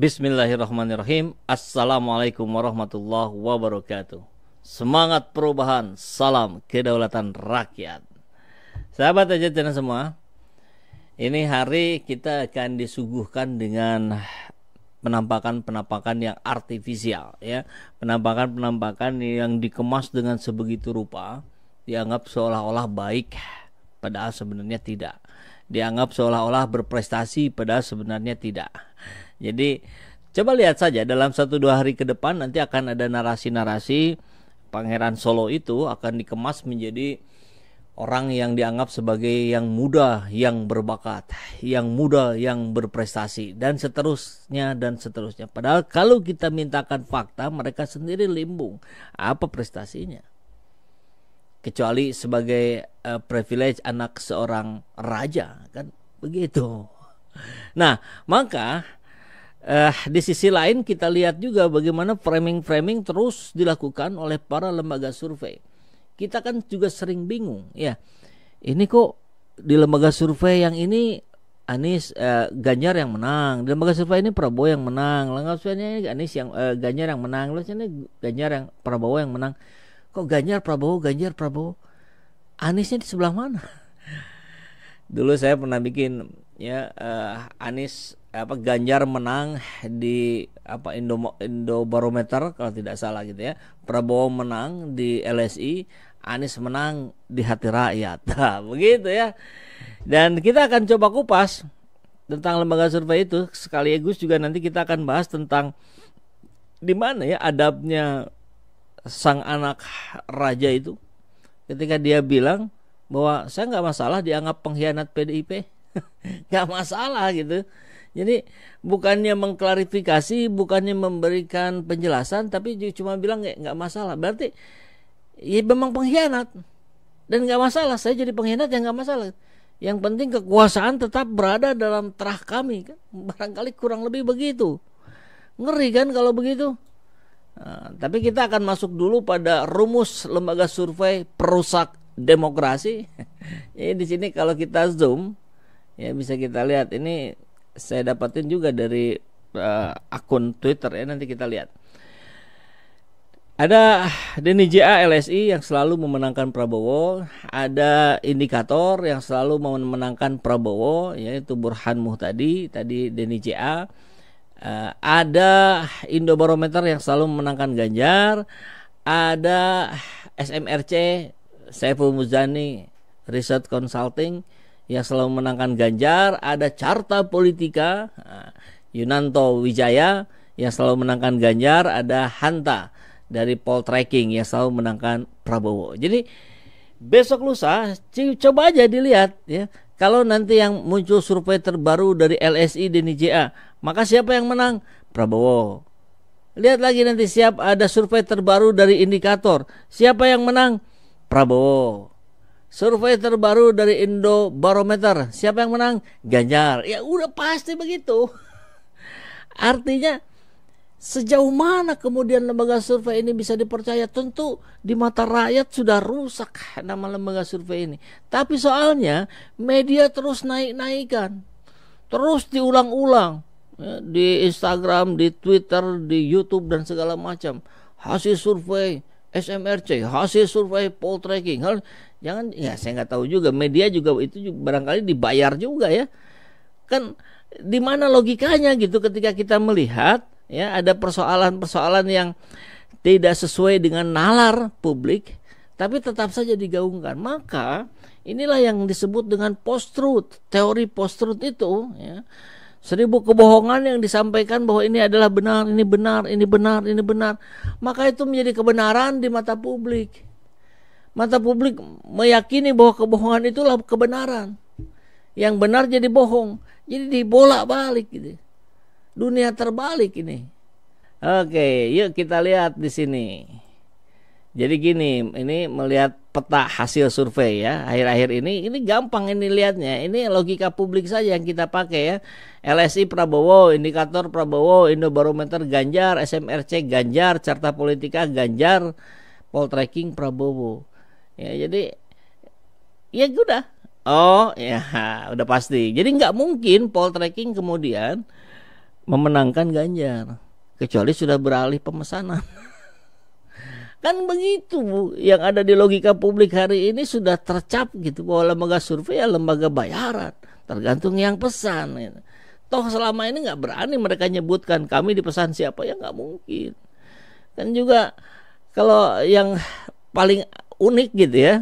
Bismillahirrahmanirrahim. Assalamualaikum warahmatullahi wabarakatuh. Semangat perubahan, salam kedaulatan rakyat. Sahabat Ajatana semua, ini hari kita akan disuguhkan dengan penampakan-penampakan yang artifisial, ya, penampakan-penampakan yang dikemas dengan sebegitu rupa, dianggap seolah-olah baik, padahal sebenarnya tidak. Dianggap seolah-olah berprestasi, padahal sebenarnya tidak. Jadi coba lihat saja dalam 1-2 hari ke depan nanti akan ada narasi-narasi Pangeran Solo itu akan dikemas menjadi orang yang dianggap sebagai yang muda, yang berbakat, yang muda, yang berprestasi, dan seterusnya dan seterusnya. Padahal kalau kita mintakan fakta, mereka sendiri limbung. Apa prestasinya? Kecuali sebagai privilege anak seorang raja, kan begitu. Nah, maka di sisi lain kita lihat juga bagaimana framing-framing terus dilakukan oleh para lembaga survei. Kita kan juga sering bingung, ya. Ini kok di lembaga survei yang ini Anies Ganjar yang menang, di lembaga survei ini Prabowo yang menang, lembaga survei ini Anies yang Ganjar yang menang, ini Ganjar yang Prabowo yang menang. Kok Ganjar Prabowo, Aniesnya di sebelah mana? Dulu saya pernah bikin, ya, Anies Ganjar menang di Indobarometer kalau tidak salah gitu, ya. Prabowo menang di LSI, Anies menang di hati rakyat. Nah, begitu, ya. Dan kita akan coba kupas tentang lembaga survei itu, sekaligus juga nanti kita akan bahas tentang di mana, ya, adabnya sang anak raja itu ketika dia bilang bahwa saya nggak masalah dianggap pengkhianat PDIP. Nggak masalah gitu. Jadi bukannya mengklarifikasi, bukannya memberikan penjelasan, tapi cuma bilang nggak masalah. Berarti ya memang pengkhianat dan nggak masalah. Saya jadi pengkhianat ya nggak masalah. Yang penting kekuasaan tetap berada dalam terah kami, kan? Barangkali kurang lebih begitu. Ngeri kan kalau begitu. Nah, tapi kita akan masuk dulu pada rumus lembaga survei perusak demokrasi. Jadi di sini kalau kita zoom, ya bisa kita lihat, ini saya dapatin juga dari akun Twitter, ya, nanti kita lihat. Ada Denny J.A. LSI yang selalu memenangkan Prabowo, ada indikator yang selalu memenangkan Prabowo, yaitu Burhan Muhtadi, tadi Denny J.A. Ada Indobarometer yang selalu memenangkan Ganjar, ada SMRC Saiful Muzani Research Consulting yang selalu memenangkan Ganjar, ada Carta Politika Yunanto Wijaya yang selalu menangkan Ganjar, ada Hanta dari Poltreking yang selalu menangkan Prabowo. Jadi besok lusa coba aja dilihat, ya. Kalau nanti yang muncul survei terbaru dari LSI Denny J.A., maka siapa yang menang? Prabowo. Lihat lagi nanti ada survei terbaru dari indikator, siapa yang menang? Prabowo. Survei terbaru dari Indobarometer, siapa yang menang? Ganjar. Ya udah pasti begitu. Artinya sejauh mana kemudian lembaga survei ini bisa dipercaya? Tentu di mata rakyat sudah rusak nama lembaga survei ini. Tapi soalnya media terus naik-naikan, terus diulang-ulang, ya, di Instagram, di Twitter, di YouTube dan segala macam. Hasil survei SMRC, hasil survei Poltreking. Jangan, ya saya nggak tahu juga, media juga itu juga barangkali dibayar juga, ya. Kan di mana logikanya gitu ketika kita melihat, ya, ada persoalan-persoalan yang tidak sesuai dengan nalar publik tapi tetap saja digaungkan. Maka inilah yang disebut dengan post-truth, teori post-truth itu, ya. 1000 kebohongan yang disampaikan bahwa ini adalah benar, ini benar, ini benar, ini benar. Maka itu menjadi kebenaran di mata publik. Mata publik meyakini bahwa kebohongan itulah kebenaran. Yang benar jadi bohong. Jadi dibolak-balik gitu. Dunia terbalik ini. Oke, yuk kita lihat di sini. Jadi gini, ini melihat peta hasil survei, ya. Akhir-akhir ini gampang ini lihatnya. Ini logika publik saja yang kita pakai, ya. LSI Prabowo, indikator Prabowo, Indobarometer Ganjar, SMRC Ganjar, Carta Politika Ganjar, Poltreking Prabowo. Ya, jadi ya udah. Oh, ya udah pasti. Jadi nggak mungkin Poltreking kemudian memenangkan Ganjar, kecuali sudah beralih pemesanan. Kan begitu Bu, yang ada di logika publik hari ini sudah tercap gitu bahwa lembaga survei ya lembaga bayaran, tergantung yang pesan gitu. Toh selama ini nggak berani mereka nyebutkan kami dipesan siapa, ya nggak mungkin. Kan juga kalau yang paling unik gitu ya,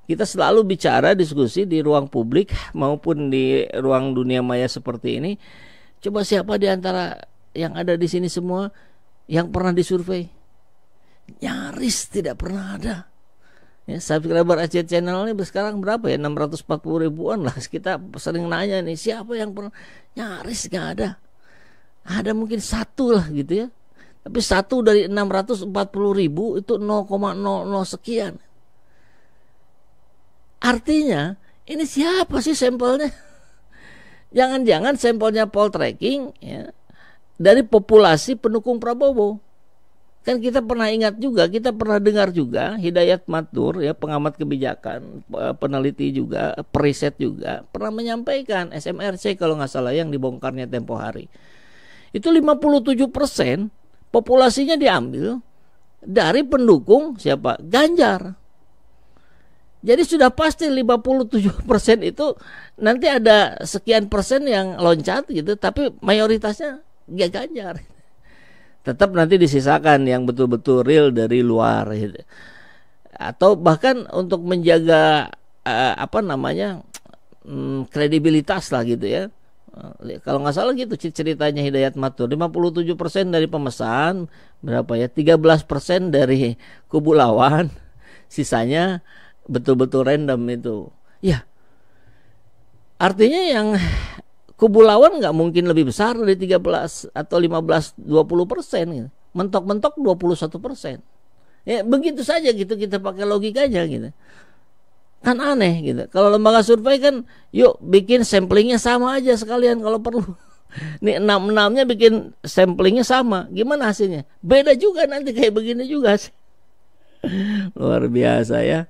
kita selalu bicara diskusi di ruang publik maupun di ruang dunia maya seperti ini. Coba siapa di antara yang ada di sini semua yang pernah disurvei? Nyaris tidak pernah ada. Ya, subscriber Aceh Channel ini sekarang berapa ya? 640 ribuan lah. Kita sering nanya nih, siapa yang pernah? Nyaris gak ada. Ada mungkin satu lah gitu ya. Tapi satu dari 640 ribu itu 0,00 sekian. Artinya ini siapa sih sampelnya? Jangan-jangan sampelnya poltreking ya, dari populasi pendukung Prabowo. Kan kita pernah ingat juga, kita pernah dengar juga Hidayat Matur ya, pengamat kebijakan, peneliti juga, periset juga pernah menyampaikan SMRC kalau nggak salah yang dibongkarnya Tempo Hari. Itu 57% populasinya diambil dari pendukung siapa? Ganjar. Jadi sudah pasti 57% itu nanti ada sekian persen yang loncat gitu, tapi mayoritasnya gak Ganjar. Tetap nanti disisakan yang betul-betul real dari luar gitu. Atau bahkan untuk menjaga kredibilitas lah gitu ya. Kalau nggak salah gitu ceritanya Hidayat Matur, 57% dari pemesan, berapa ya, 13% dari kubu lawan, sisanya betul-betul random itu. Ya, artinya yang kubu lawan nggak mungkin lebih besar dari 13 atau 15-20% gitu. Mentok-mentok 21%. Ya begitu saja gitu kita pakai logikanya gitu. Kan aneh gitu. Kalau lembaga survei kan yuk bikin samplingnya sama aja sekalian kalau perlu. Nih 6-6-nya bikin samplingnya sama. Gimana hasilnya? Beda juga nanti kayak begini juga sih. Luar biasa ya.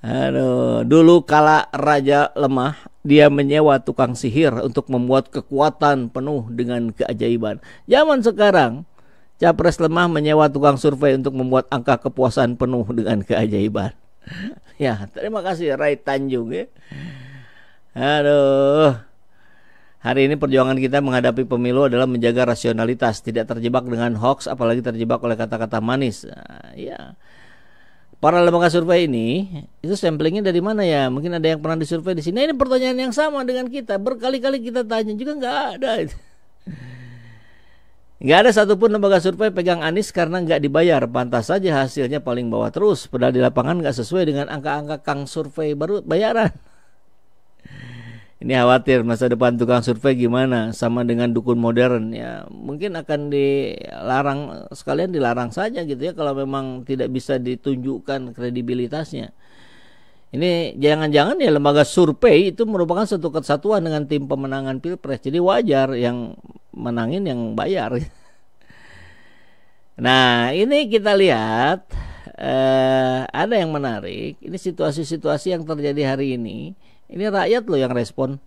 Aduh, dulu kala raja lemah, dia menyewa tukang sihir untuk membuat kekuatan penuh dengan keajaiban. Zaman sekarang, capres lemah menyewa tukang survei untuk membuat angka kepuasan penuh dengan keajaiban. Ya, terima kasih Ray Tanjung ya. Aduh. Hari ini perjuangan kita menghadapi pemilu adalah menjaga rasionalitas, tidak terjebak dengan hoax, apalagi terjebak oleh kata-kata manis. Nah, ya. Para lembaga survei ini itu samplingnya dari mana ya? Mungkin ada yang pernah disurvei di sini. Nah, ini pertanyaan yang sama dengan kita. Berkali-kali kita tanya juga nggak ada. Nggak ada satupun lembaga survei pegang Anies karena nggak dibayar. Pantas saja hasilnya paling bawah terus. Padahal di lapangan nggak sesuai dengan angka-angka kang survei baru bayaran. Ini khawatir masa depan tukang survei gimana, sama dengan dukun modern ya, mungkin akan dilarang, sekalian dilarang saja gitu ya kalau memang tidak bisa ditunjukkan kredibilitasnya. Ini jangan-jangan ya lembaga survei itu merupakan satu kesatuan dengan tim pemenangan Pilpres, jadi wajar yang menangin yang bayar. Nah ini kita lihat ada yang menarik, ini situasi-situasi yang terjadi hari ini. Ini rakyat loh yang respon.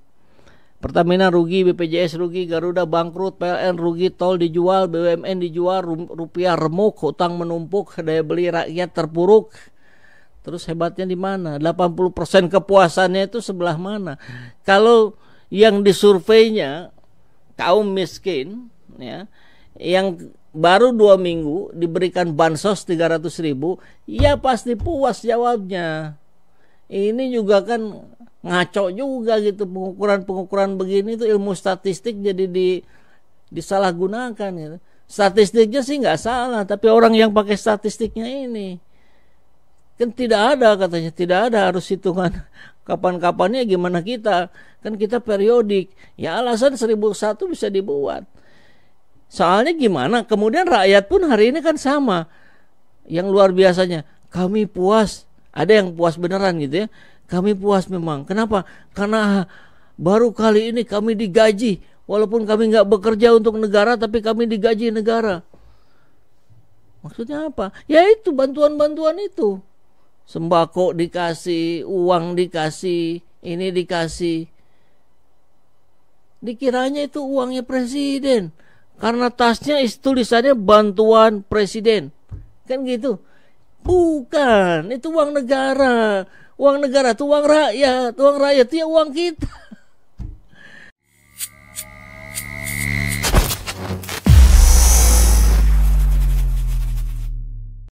Pertamina rugi, BPJS rugi, Garuda bangkrut, PLN rugi, tol dijual, BUMN dijual, rupiah remuk, hutang menumpuk, daya beli rakyat terpuruk. Terus hebatnya di mana? 80% kepuasannya itu sebelah mana? Kalau yang disurveinya kaum miskin ya, yang baru 2 minggu diberikan bansos 300.000, ya pasti puas jawabnya. Ini juga kan ngaco juga gitu, pengukuran begini itu ilmu statistik jadi disalahgunakan gitu. Statistiknya sih nggak salah, tapi orang yang pakai statistiknya ini kan tidak ada katanya, tidak ada, harus hitungan kapan-kapannya gimana kita, kan kita periodik. Ya alasan 1001 bisa dibuat. Soalnya gimana? Kemudian rakyat pun hari ini kan sama. Yang luar biasanya, kami puas. Ada yang puas beneran gitu ya. Kami puas memang. Kenapa? Karena baru kali ini kami digaji. Walaupun kami nggak bekerja untuk negara, tapi kami digaji negara. Maksudnya apa? Ya itu bantuan-bantuan itu. Sembako dikasih, uang dikasih, ini dikasih. Dikiranya itu uangnya presiden. karena tasnya tulisannya bantuan presiden. Kan gitu. Bukan, itu uang negara. Uang negara itu uang rakyat. Uang rakyat itu ya uang kita.